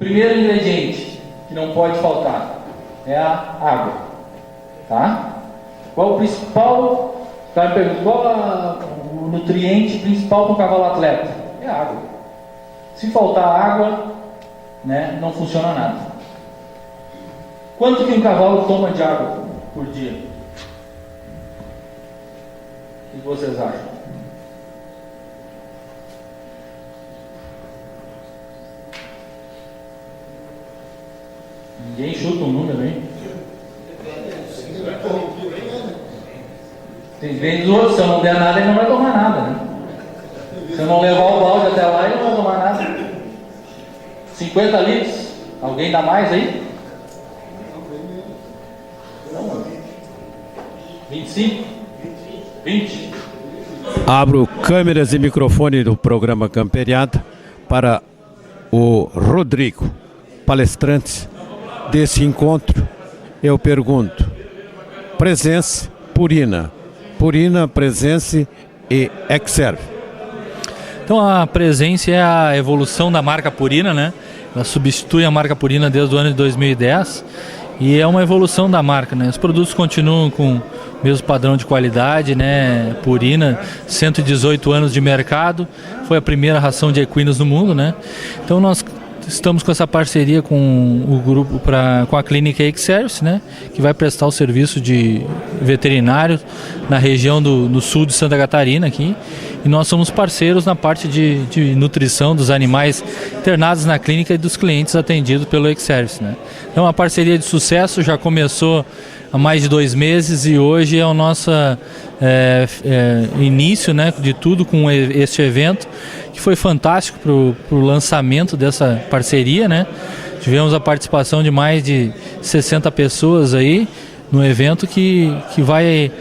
primeiro ingrediente que não pode faltar é a água, tá? Qual o principal, o cara me pergunta, qual o nutriente principal para um cavalo atleta? É a água. Se faltar água, né, não funciona nada. Quanto que um cavalo toma de água por dia? O que vocês acham? Ninguém chuta um número aí? Depende do outro, se eu não der nada, ele não vai tomar nada, né? Se eu não levar o balde até lá, ele não vai tomar nada. 50 litros? Alguém dá mais aí? Não. 25? 20? Abro câmeras e microfone do programa Camperiada para o Rodrigo, palestrante desse encontro. Eu pergunto: Presense, Purina, Presense e Exserve. Então a Presense é a evolução da marca Purina, né? Ela substitui a marca Purina desde o ano de 2010 e é uma evolução da marca, né? Os produtos continuam com o mesmo padrão de qualidade, né? Purina, 118 anos de mercado, foi a primeira ração de equinos no mundo, né? Então nós estamos com essa parceria com o grupo, com a clínica Exservice, né, que vai prestar o serviço de veterinário na região do sul de Santa Catarina aqui. E nós somos parceiros na parte de nutrição dos animais internados na clínica e dos clientes atendidos pelo Exservice, né. Então, uma parceria de sucesso, já começou há mais de 2 meses e hoje é o nosso início, né, de tudo com este evento, que foi fantástico para o lançamento dessa parceria, né? Tivemos a participação de mais de 60 pessoas aí no evento que vai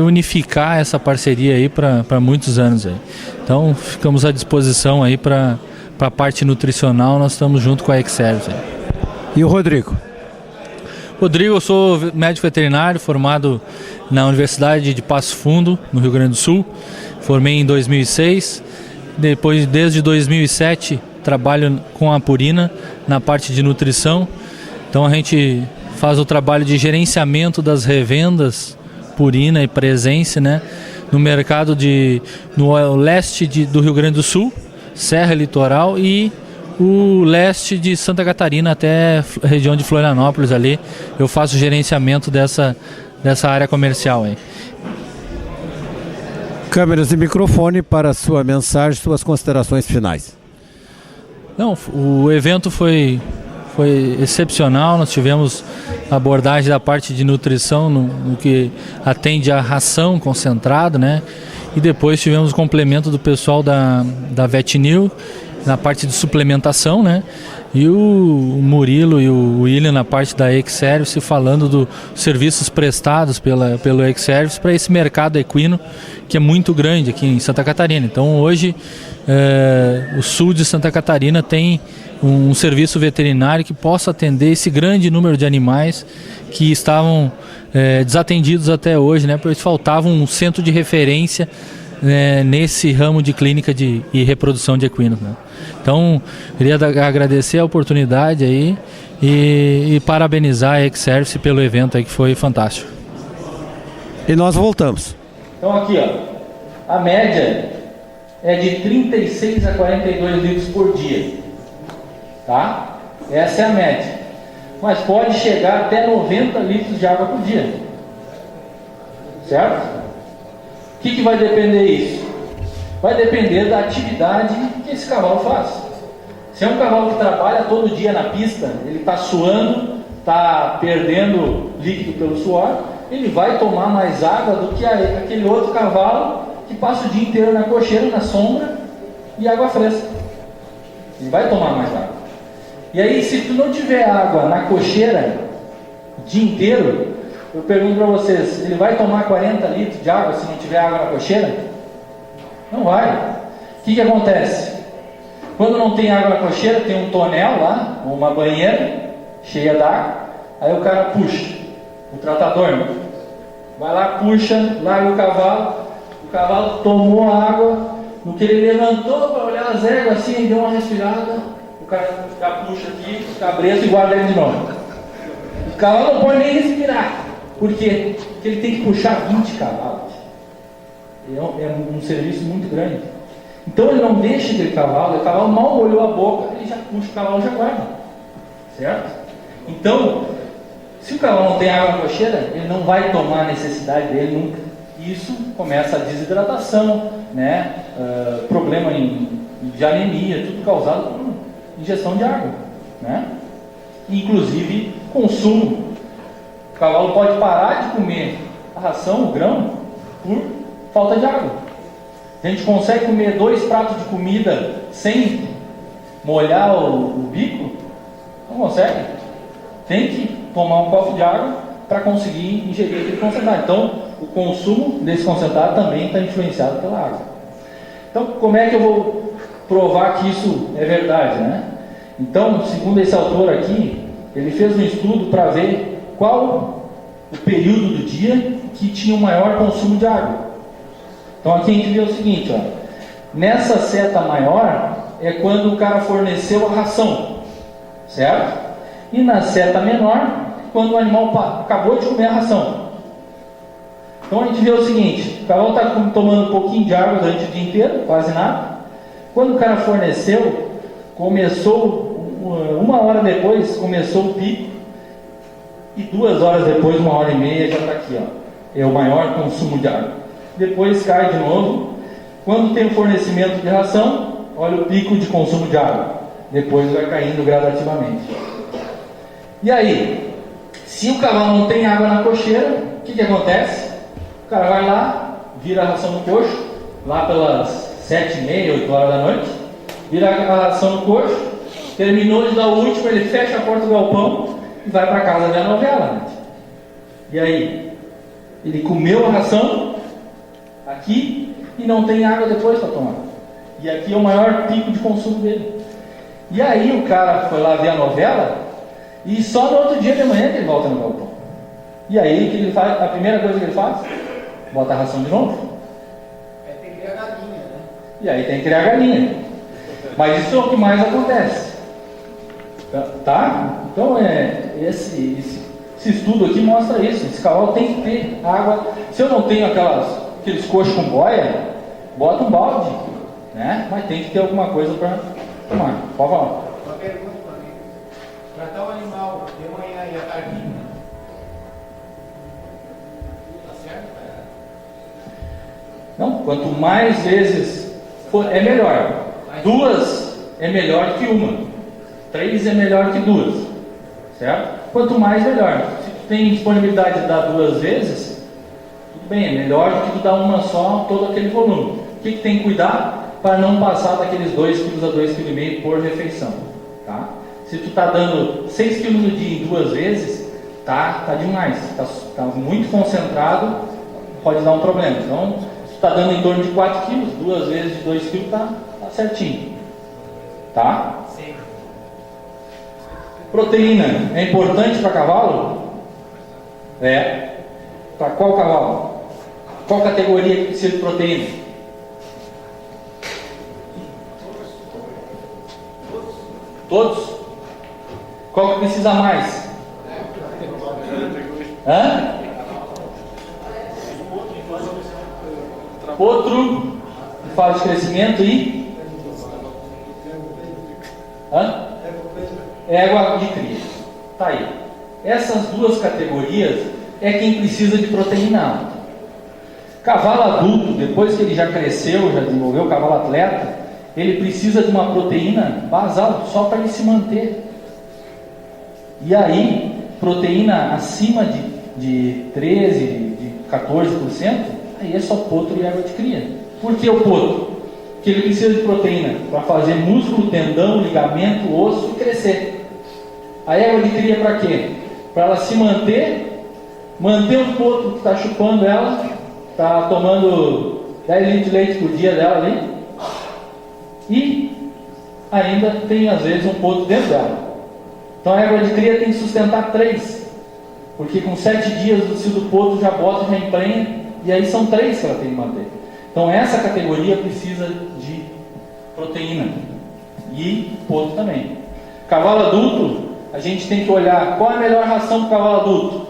unificar essa parceria aí para muitos anos aí. Então ficamos à disposição aí para a parte nutricional, nós estamos junto com a Exservice. E o Rodrigo? Rodrigo, eu sou médico veterinário formado na Universidade de Passo Fundo, no Rio Grande do Sul. Formei em 2006. Depois, desde 2007, trabalho com a Purina na parte de nutrição. Então a gente faz o trabalho de gerenciamento das revendas Purina e Presense, né, no mercado no leste do Rio Grande do Sul, Serra Litoral e o leste de Santa Catarina até a região de Florianópolis ali. Eu faço o gerenciamento dessa área comercial aí. Câmeras e microfone para sua mensagem, suas considerações finais. Não, o evento foi excepcional. Nós tivemos abordagem da parte de nutrição no que atende a ração concentrada, né? E depois tivemos o complemento do pessoal da Vetnew na parte de suplementação, né? E o Murilo e o William na parte da Exservice falando dos serviços prestados pelo Exservice para esse mercado equino que é muito grande aqui em Santa Catarina. Então hoje o sul de Santa Catarina tem um serviço veterinário que possa atender esse grande número de animais que estavam desatendidos até hoje, né? Porque faltava um centro de referência nesse ramo de clínica e reprodução de equinos, né? Então, queria agradecer a oportunidade aí e parabenizar a Exservice pelo evento aí, que foi fantástico. E nós voltamos. Então aqui, ó, a média é de 36 a 42 litros por dia, tá? Essa é a média. Mas pode chegar até 90 litros de água por dia, certo? O que vai depender disso? Vai depender da atividade que esse cavalo faz. Se é um cavalo que trabalha todo dia na pista, ele está suando, está perdendo líquido pelo suor, ele vai tomar mais água do que aquele outro cavalo que passa o dia inteiro na cocheira, na sombra e água fresca. Ele vai tomar mais água. E aí, se tu não tiver água na cocheira o dia inteiro, eu pergunto para vocês, ele vai tomar 40 litros de água se não tiver água na cocheira? Não vai. O que acontece? Quando não tem água na cocheira, tem um tonel lá, uma banheira cheia d'água, aí o cara puxa, o tratador, né? Vai lá, puxa, larga o cavalo tomou a água, no que ele levantou para olhar as éguas assim, deu uma respirada, o cara já puxa aqui, cabresto e guarda ele de novo. O cavalo não pode nem respirar. Por quê? Porque ele tem que puxar 20 cavalos. É um serviço muito grande. Então ele não deixa aquele cavalo, o cavalo mal molhou a boca, ele já puxa o cavalo e já guarda. Certo? Então, se o cavalo não tem água na cocheira, ele não vai tomar a necessidade dele nunca. Isso começa a desidratação, né? Problema de anemia, tudo causado por ingestão de água, né? Inclusive consumo. O cavalo pode parar de comer a ração, o grão, por falta de água. A gente consegue comer 2 pratos de comida sem molhar o bico? Não consegue. Tem que tomar um copo de água para conseguir ingerir aquele concentrado. Então, o consumo desse concentrado também está influenciado pela água. Então, como é que eu vou provar que isso é verdade, né? Então, segundo esse autor aqui, ele fez um estudo para ver qual o período do dia que tinha o maior consumo de água. Então aqui a gente vê o seguinte, ó, nessa seta maior é quando o cara forneceu a ração, certo? E na seta menor, quando o animal acabou de comer a ração. Então a gente vê o seguinte, o cavalo está tomando um pouquinho de água durante o dia inteiro, quase nada. Quando o cara forneceu, começou, 1 hora depois, começou o pico, e 2 horas depois, 1h30, já está aqui, ó, é o maior consumo de água. Depois cai de novo. Quando tem o fornecimento de ração, olha o pico de consumo de água. Depois vai caindo gradativamente. E aí, se o cavalo não tem água na cocheira, o que acontece? O cara vai lá, vira a ração no coxo, lá pelas 7h30, 8 horas da noite, vira a ração no coxo, terminou de dar o último, ele fecha a porta do galpão e vai para casa ver a novela. Né? E aí, ele comeu a ração aqui e não tem água depois para tomar. E aqui é o maior pico de consumo dele. E aí o cara foi lá ver a novela e só no outro dia de manhã que ele volta no galpão. E aí o que ele faz? A primeira coisa que ele faz? Bota a ração de novo. Tem que criar galinha, né? E aí tem que criar galinha. Mas isso é o que mais acontece. Tá? Então esse estudo aqui mostra isso. Esse cavalo tem que ter água. Se eu não tenho aqueles coxos com boia, bota um balde, né? Mas tem que ter alguma coisa para tomar. Pode falar. Uma pergunta para mim. Tratar o animal de manhã e à tarde, tá certo? Não, quanto mais vezes for, é melhor. 2 é melhor que 1. 3 é melhor que 2. Certo? Quanto mais, melhor. Se tu tem disponibilidade de dar 2 vezes, tudo bem, é melhor do que tu dar uma só, todo aquele volume. O que tem que cuidar? Para não passar daqueles 2 kg a 2,5 kg por refeição. Tá? Se tu está dando 6 kg no dia em 2 vezes, tá demais. Tá muito concentrado, pode dar um problema. Então, se tu está dando em torno de 4 kg, 2 vezes de 2 kg tá certinho. Tá? Sim. Proteína é importante para cavalo? É. Para qual cavalo? Qual categoria que precisa de proteína? Todos? Qual que precisa mais? Hã? Outro que fala de crescimento e? Hã? Égua de cria. Tá aí. Essas 2 categorias é quem precisa de proteína alta. Cavalo adulto, depois que ele já cresceu, já desenvolveu o cavalo atleta, ele precisa de uma proteína basal, só para ele se manter. E aí, proteína acima de 13%, de 14%, aí é só potro e égua de cria. Por que o potro? Porque ele precisa de proteína para fazer músculo, tendão, ligamento, osso e crescer. A égua de cria para quê? Para ela se manter o potro que está chupando ela, está tomando 10 litros de leite por dia dela ali, e ainda tem às vezes um potro dentro dela. Então a égua de cria tem que sustentar 3, porque com 7 dias o cio do potro já bota, já emprenha, e aí são 3 que ela tem que manter. Então essa categoria precisa de proteína, e potro também. Cavalo adulto, a gente tem que olhar qual é a melhor ração para o cavalo adulto.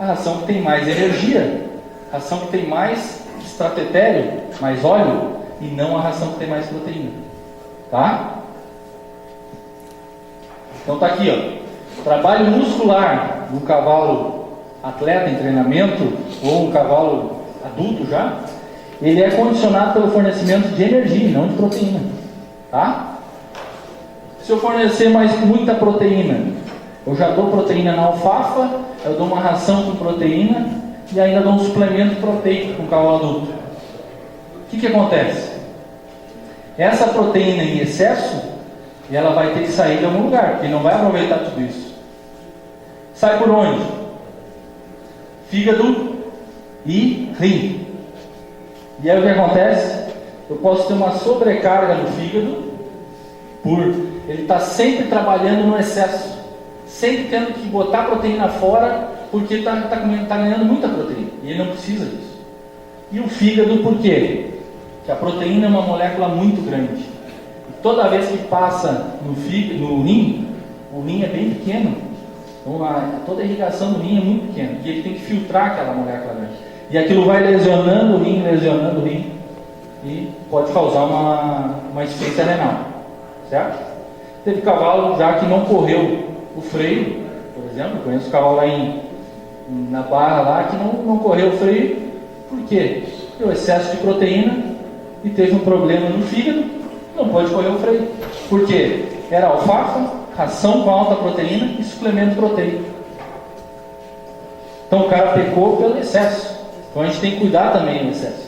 A ração que tem mais energia, a ração que tem mais estratetélio, mais óleo, e não a ração que tem mais proteína. Tá? Então tá aqui, ó. Trabalho muscular do cavalo atleta em treinamento, ou um cavalo adulto já, ele é condicionado pelo fornecimento de energia, não de proteína. Tá? Se eu fornecer muita proteína, eu já dou proteína na alfafa, eu dou uma ração com proteína e ainda dou um suplemento proteico para o cavalo adulto. O que acontece? Essa proteína em excesso, ela vai ter que sair de algum lugar, porque não vai aproveitar tudo isso. Sai por onde? Fígado e rim. E aí o que acontece? Eu posso ter uma sobrecarga no fígado, por ele estar sempre trabalhando no excesso, sempre tendo que botar proteína fora, porque está ganhando muita proteína, e ele não precisa disso. E o fígado, por quê? Porque a proteína é uma molécula muito grande. E toda vez que passa no fígado, no rim, o rim é bem pequeno. Então toda a irrigação do rim é muito pequena, e ele tem que filtrar aquela molécula grande. E aquilo vai lesionando o rim, e pode causar uma insuficiência renal. Certo? Teve cavalo já que não correu o freio, por exemplo, eu conheço cavalo lá na barra lá que não correu o freio. Por quê? Porque o excesso de proteína e teve um problema no fígado, não pode correr o freio. Por quê? Era alfafa, ração com alta proteína e suplemento proteico. Então o cara pecou pelo excesso. Então a gente tem que cuidar também do excesso.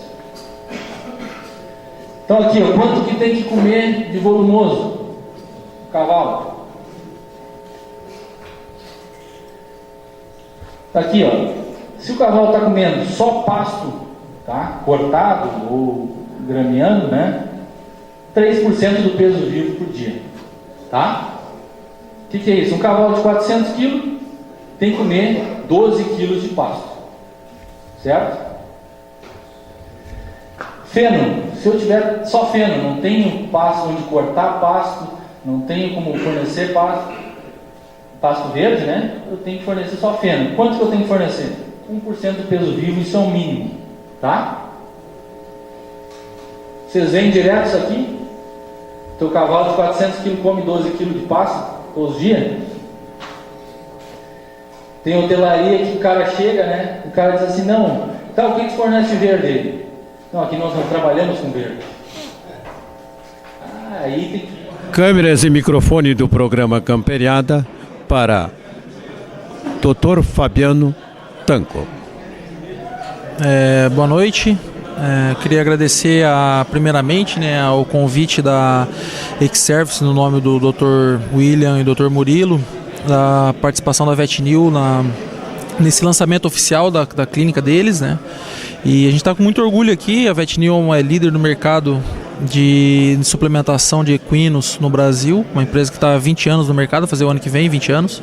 Então aqui, ó, quanto que tem que comer de volumoso? O cavalo. Tá aqui, ó. Se o cavalo está comendo só pasto, tá? Cortado ou grameando, né? 3% do peso vivo por dia. Tá? O que é isso? Um cavalo de 400 kg tem que comer 12 kg de pasto. Certo? Feno. Se eu tiver só feno, não tenho pasto onde cortar pasto, não tenho como fornecer pasto verde, né? Eu tenho que fornecer só feno. Quanto que eu tenho que fornecer? 1% do peso vivo, isso é o mínimo. Tá? Vocês veem direto isso aqui? Teu cavalo de 400 kg come 12 kg de pasto todos os dias? Tem hotelaria que o cara chega, né? O cara diz assim, não, tá, o que fornece verde aí? Não, aqui nós não trabalhamos com verde. Aí tem que... Câmeras e microfone do programa Camperiada para Dr. Fabiano Tanco. Boa noite. Queria agradecer primeiramente, né, ao convite da X-Service no nome do Dr. William e Dr. Murilo, da participação da VetNew nesse lançamento oficial da clínica deles, né? E a gente está com muito orgulho aqui. A VetNew é líder no mercado de suplementação de equinos no Brasil, uma empresa que está há 20 anos no mercado, vai fazer o ano que vem 20 anos,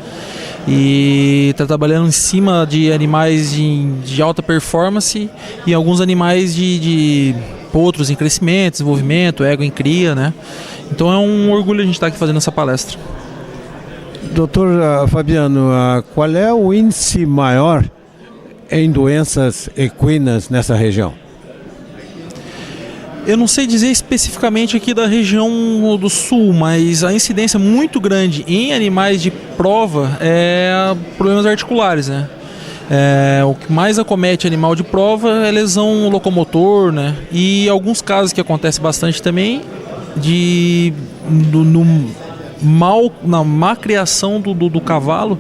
e está trabalhando em cima de animais de alta performance e alguns animais de potros em crescimento, desenvolvimento, ego em cria, né? Então é um orgulho a gente estar aqui fazendo essa palestra. Doutor Fabiano, qual é o índice maior em doenças equinas nessa região? Eu não sei dizer especificamente aqui da região do sul, mas a incidência muito grande em animais de prova é problemas articulares, né? O que mais acomete animal de prova é lesão locomotor, né? E alguns casos que acontece bastante também na má criação do cavalo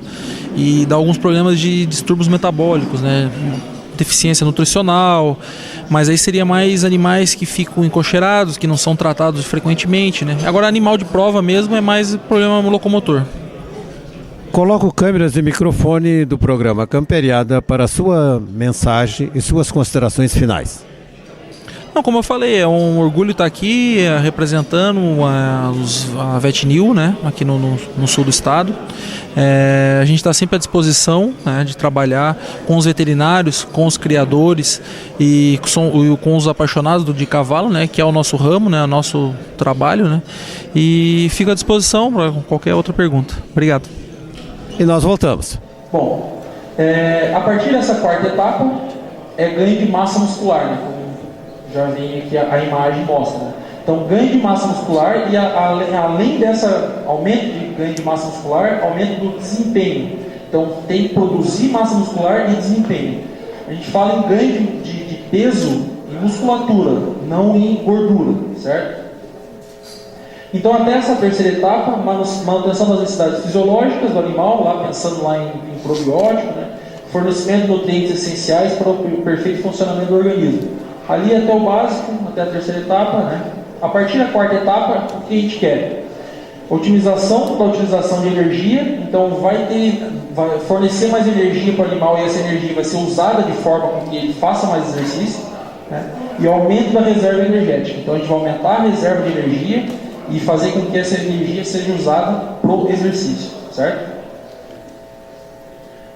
e dá alguns problemas de distúrbios metabólicos, né? Deficiência nutricional, mas aí seria mais animais que ficam encocheirados, que não são tratados frequentemente, né? Agora animal de prova mesmo é mais problema locomotor. Coloco câmeras e microfone do programa Camperiada para sua mensagem e suas considerações finais. Não, como eu falei, é um orgulho estar aqui representando a Vetnil, né, aqui no sul do estado. A gente está sempre à disposição, né, de trabalhar com os veterinários, com os criadores e com os apaixonados de cavalo, né, que é o nosso ramo, né, o nosso trabalho, né, e fico à disposição para qualquer outra pergunta. Obrigado. E nós voltamos. Bom, a partir dessa quarta etapa é ganho de massa muscular, né? Como já vem aqui a imagem mostra. Né? Então, ganho de massa muscular e além dessa aumento de ganho de massa muscular, aumento do desempenho. Então, tem que produzir massa muscular e desempenho. A gente fala em ganho de peso em musculatura, não em gordura, certo? Então, até essa terceira etapa, manutenção das necessidades fisiológicas do animal, lá pensando lá em probiótico, né? Fornecimento de nutrientes essenciais para o perfeito funcionamento do organismo. Ali até o básico, até a terceira etapa, né? A partir da quarta etapa, o que a gente quer? Otimização da utilização de energia, então vai fornecer mais energia para o animal e essa energia vai ser usada de forma com que ele faça mais exercício, né? E aumento da reserva energética. Então a gente vai aumentar a reserva de energia e fazer com que essa energia seja usada para o exercício, certo?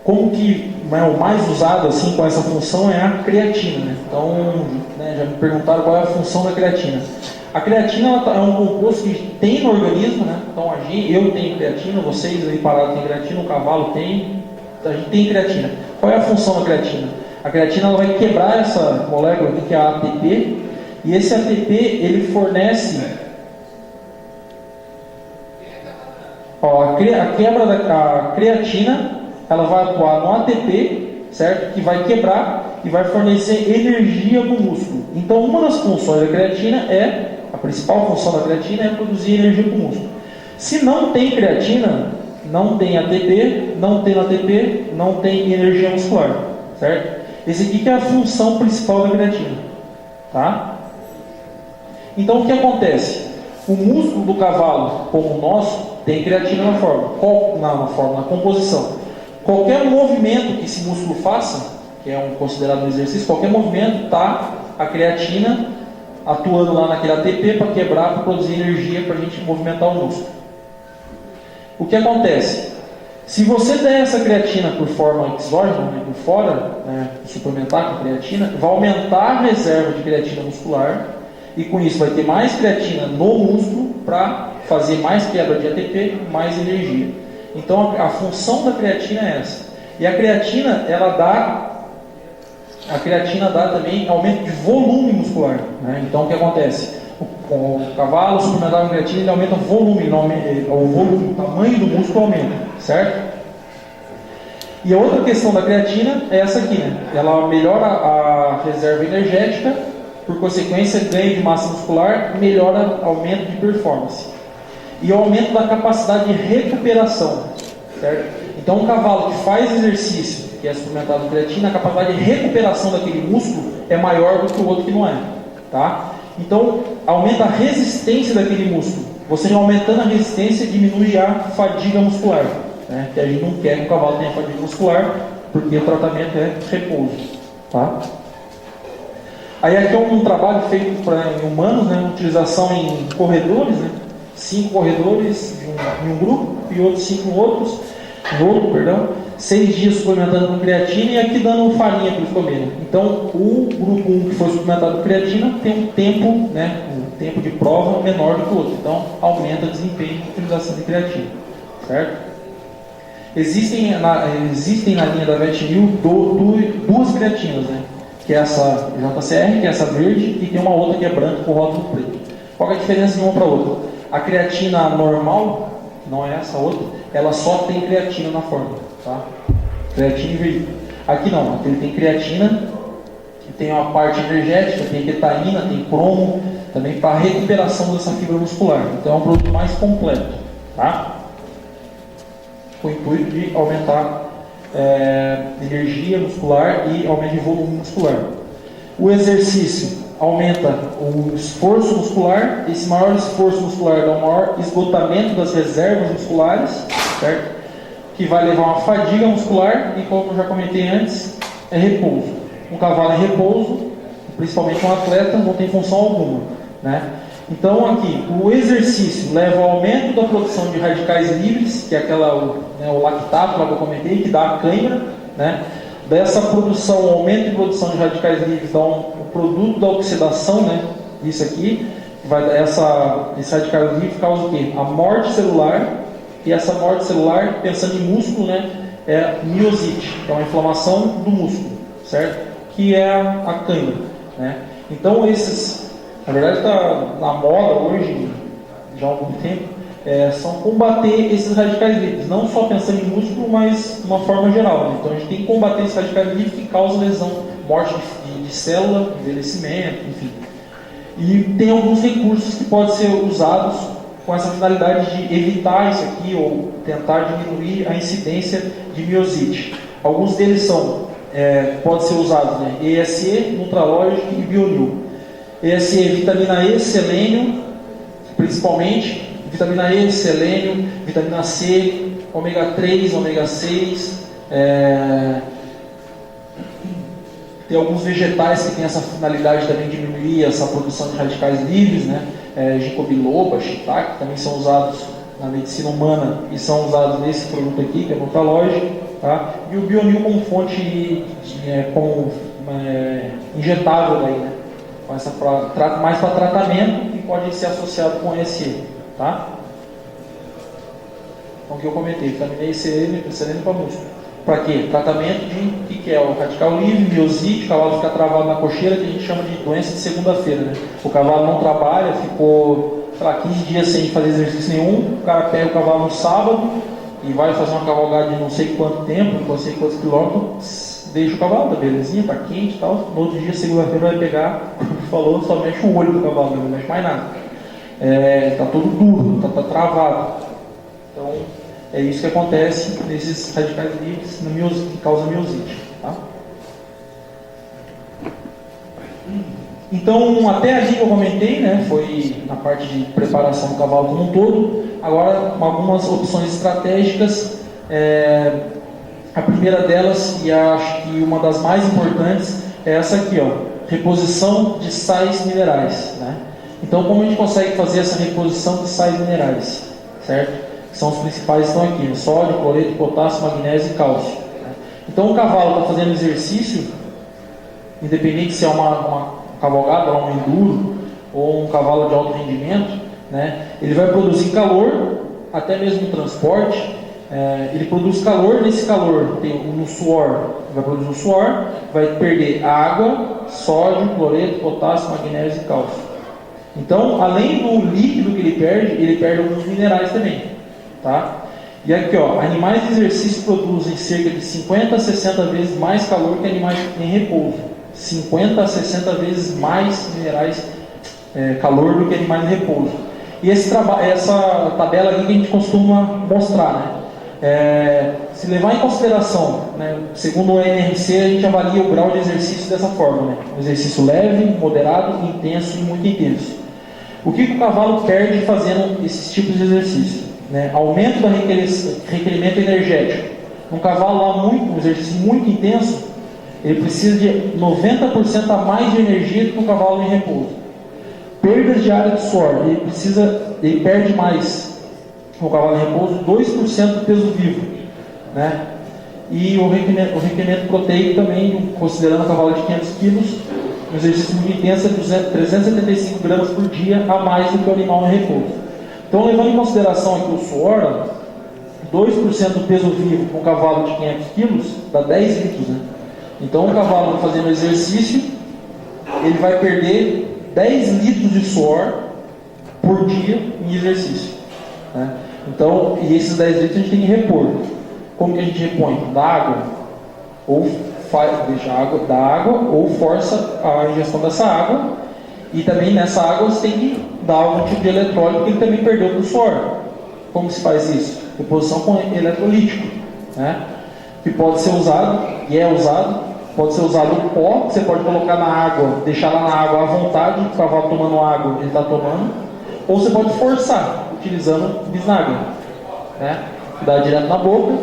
Como que o mais usado assim com essa função é a creatina, né? Então, já me perguntaram qual é a função da creatina. A creatina é um composto que tem no organismo, né? Então eu tenho creatina, vocês aí parados têm creatina, o cavalo tem, a gente tem creatina. Qual é a função da creatina? A creatina ela vai quebrar essa molécula aqui que é a ATP, e esse ATP ele fornece a quebra da creatina, ela vai atuar no ATP, certo? Que vai quebrar e vai fornecer energia para o músculo. Então, uma das funções da creatina a principal função da creatina é produzir energia para o músculo. Se não tem creatina, não tem ATP, não tem ATP, não tem energia muscular, certo? Esse aqui que é a função principal da creatina, tá? Então, o que acontece? O músculo do cavalo, como o nosso, tem creatina na composição. Qualquer movimento que esse músculo faça, que é considerado um exercício, qualquer movimento está a creatina atuando lá naquele ATP para quebrar, para produzir energia para a gente movimentar o músculo. O que acontece? Se você der essa creatina por forma exógena, por fora, suplementar com creatina, vai aumentar a reserva de creatina muscular e com isso vai ter mais creatina no músculo para fazer mais quebra de ATP, mais energia. Então a função da creatina é essa. E a creatina dá também aumento de volume muscular, né? Então o que acontece? O cavalo suplementado com creatina ele aumenta o volume, o tamanho do músculo aumenta, certo? E a outra questão da creatina é essa aqui, né? Ela melhora a reserva energética, por consequência ganho de massa muscular, melhora aumento de performance. E o aumento da capacidade de recuperação, certo? Então, um cavalo que faz exercício, que é suplementado com creatina, a capacidade de recuperação daquele músculo é maior do que o outro que não é, tá? Então, aumenta a resistência daquele músculo. Você aumentando a resistência, diminui a fadiga muscular, né? Que a gente não quer que o cavalo tenha fadiga muscular, porque o tratamento é repouso, tá? Aí aqui é um trabalho feito em humanos, né? Utilização em corredores, né? 5 corredores em um grupo e outros 5 em outro, 6 dias suplementando com creatina e aqui dando farinha para eles comerem. Então, o grupo 1 que foi suplementado com creatina tem um tempo, um tempo de prova menor do que o outro. Então, aumenta o desempenho de utilização de creatina, certo? Existem na linha da Vetnil duas creatinas, né? Que é essa JCR, que é essa verde, e tem uma outra que é branca com rótulo preto. Qual é a diferença de uma para outra? A creatina normal, não é essa outra, ela só tem creatina na fórmula, tá? Creatina verde. Aqui não, aqui ele tem creatina, que tem uma parte energética, tem betaína, tem cromo, também para recuperação dessa fibra muscular. Então é um produto mais completo, tá? Com o intuito de aumentar energia muscular e aumento de volume muscular. O exercício aumenta o esforço muscular. Esse maior esforço muscular dá um maior esgotamento das reservas musculares, certo? Que vai levar a uma fadiga muscular e, como eu já comentei antes, é repouso. Um cavalo em repouso, principalmente um atleta, não tem função alguma, né? Então aqui, o exercício leva ao aumento da produção de radicais livres, que é o lactato lá que eu comentei, que dá a cãibra, né? Dessa produção, o aumento de produção de radicais livres dá o produto da oxidação, né? Isso aqui, esse radical livre causa o quê? A morte celular, e essa morte celular, pensando em músculo, né? É miosite, que é uma inflamação do músculo, certo? Que é a cãibra, né? Então na verdade está na moda hoje, já há algum tempo, são combater esses radicais livres, não só pensando em músculo, mas de uma forma geral, né? Então a gente tem que combater esses radicais livres que causam lesão, morte de célula, envelhecimento, enfim. E tem alguns recursos que podem ser usados com essa finalidade de evitar isso aqui ou tentar diminuir a incidência de miosite. Alguns deles podem ser usados, né? ESE, Nutralogic e Bionil. ESE, vitamina E, selênio, principalmente, vitamina E, selênio, vitamina C, ômega 3, ômega 6, tem alguns vegetais que têm essa finalidade também de diminuir essa produção de radicais livres, né? Ginkgo biloba, shiitake, também são usados na medicina humana e são usados nesse produto aqui, que é Nutralogic, tá? E o Bionil como fonte injetável daí, né? Mais para tratamento e pode ser associado com ESE, tá? Então o que eu comentei, vitamina E, selênio para músculo. Para quê? Tratamento de que é o radical livre, miosite, o cavalo fica travado na cocheira, que a gente chama de doença de segunda-feira, né? O cavalo não trabalha, ficou, 15 dias sem fazer exercício nenhum, o cara pega o cavalo no sábado e vai fazer uma cavalgada de não sei quanto tempo, não sei quantos quilômetros, deixa o cavalo, tá belezinha, tá quente e tal. No outro dia, segunda-feira, vai pegar, como falou, só mexe o olho do cavalo, não mexe mais nada. Tá todo duro, tá travado. Então, é isso que acontece nesses radicais livres que causam miosite. Tá? Então, até ali que eu comentei, né, foi na parte de preparação do cavalo como um todo. Agora, algumas opções estratégicas. A primeira delas, e acho que uma das mais importantes, é essa aqui, ó, reposição de sais minerais. Né? Então, como a gente consegue fazer essa reposição de sais minerais? Certo? São os principais que estão aqui, sódio, cloreto, potássio, magnésio e cálcio. Então o cavalo está fazendo exercício, independente se é uma cavalgada, um enduro, ou um cavalo de alto rendimento, né? Ele vai produzir calor, até mesmo no transporte, ele produz calor, nesse calor tem no suor, vai produzir o suor, vai perder água, sódio, cloreto, potássio, magnésio e cálcio. Então, além do líquido que ele perde alguns minerais também. Tá? E aqui, ó, animais de exercício produzem cerca de 50 a 60 vezes mais calor que animais em repouso. 50 a 60 vezes mais minerais, calor do que animais em repouso. E essa tabela aqui que a gente costuma mostrar, né? Se levar em consideração, né, segundo o NRC, a gente avalia o grau de exercício dessa forma, né? Um exercício leve, moderado, intenso e muito intenso. O que o cavalo perde fazendo esses tipos de exercício? Né? Aumento do requerimento energético. Um cavalo lá um exercício muito intenso, ele precisa de 90% a mais de energia do que um cavalo em repouso. Perdas de área de suor, ele perde mais o cavalo em repouso, 2% do peso vivo, né? E o requerimento proteico também, considerando a cavalo de 500 kg, um exercício muito intenso é 375 gramas por dia a mais do que o animal em repouso. Então, levando em consideração aqui o suor, 2% do peso vivo com um cavalo de 500 kg dá 10 litros. Né? Então, um cavalo fazendo exercício, ele vai perder 10 litros de suor por dia em exercício. Né? Então, e esses 10 litros a gente tem que repor. Como que a gente repõe? Da água. Ou deixa a água da água, ou força a ingestão dessa água. E também nessa água você tem que dar algum tipo de eletrólito que ele também perdeu para o suor. Como se faz isso? Reposição com eletrolítico, né? Que pode ser usado, e é usado, pode ser usado o pó, que você pode colocar na água, deixar lá na água à vontade, o cavalo tomando água, ele está tomando, ou você pode forçar, utilizando bisnaga, né? Dá direto na boca,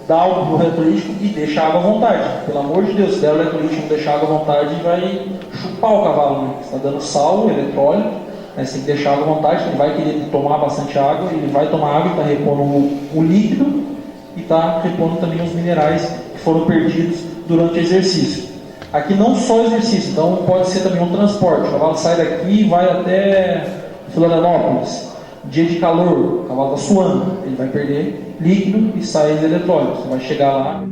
dá o eletrolítico e deixa a água à vontade. Pelo amor de Deus, se der o eletrolítico e deixar a água à vontade, vai chupar o cavalo, né? Você está dando sal, eletrólito, né? Você tem que deixar água à vontade, ele vai querer tomar bastante água, ele vai tomar água e está repondo o líquido e está repondo também os minerais que foram perdidos durante o exercício. Aqui não só exercício, então pode ser também um transporte. O cavalo sai daqui e vai até Florianópolis. Dia de calor, o cavalo está suando, ele vai perder líquido e sai os eletrólitos. Você vai chegar lá.